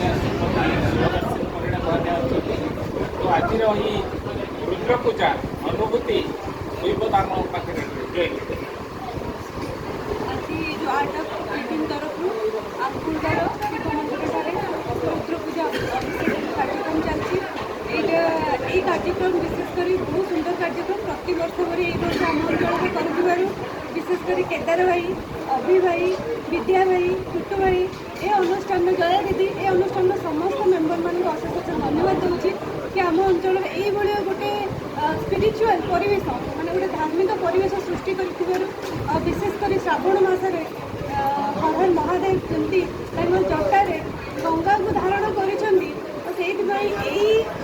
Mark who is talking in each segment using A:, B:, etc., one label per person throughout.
A: तो आज रुद्र पूजा अनुभूति दाम पाखे
B: आज जो आर्ट ऑफ लिविंग तरफ आखुंडार शिव मंदिर रुद्र पूजा अभिषेक कार्यक्रम चलती कार्यक्रम विशेषकर बहुत सुंदर कार्यक्रम प्रति वर्ष भरी वर्ष आम अंचल कर विशेषकर केदार भाई अभि भाई विद्या भाई टुटू भाई ए अनुष्ठान जया दीदी ए अनुष्ठान समस्त मेम्बर मान अशेष अशेष धन्यवाद दूसरी कि आम अंचल ये गोटे स्पिरिचुअल परिवेश माने गोटे धार्मिक परिवेश सृष्टि कर विशेषकर श्रावण मसरे भगवान महादेव जमी जटार गंगा को धारण कर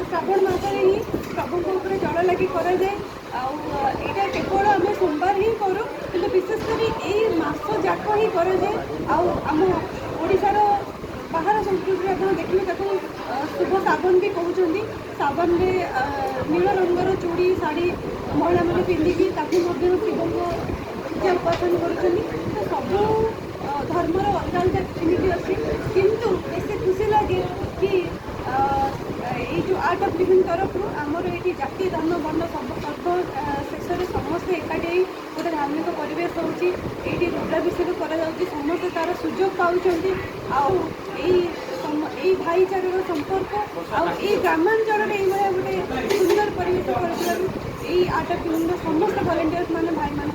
B: श्रावण मसरे ही प्रभु जल लगी कराए आईटा केवल आम सोमवार ही करूँ कि विशेषकर यही मस जाक ही कराए आम ओडार बाहर संस्कृति आप देखिए शुभ साबन भी कहते साबन में नील रंगर चूड़ी शाढ़ी महिला मैंने पिंधिकी शिव को पूजा उपासन कर सब धर्मर अलग अलग रीति अच्छी किंतु ऐसे खुशी लगे कि ये जो आर्ट ऑफ लिविंग तरफ आमर ये जाति धर्म वर्ण सब शेष में समस्ते एकाठी गोटे धार्मिक परिवेश होती रुद्राभिषेक करा समस्ते तार सुजोग पाँच भाईचार संपर्क आई ग्रामांचल गोटे सुंदर परिवेश कर आर्ट ऑफ लिविंग समस्त वॉलंटियर्स मैंने भाई मान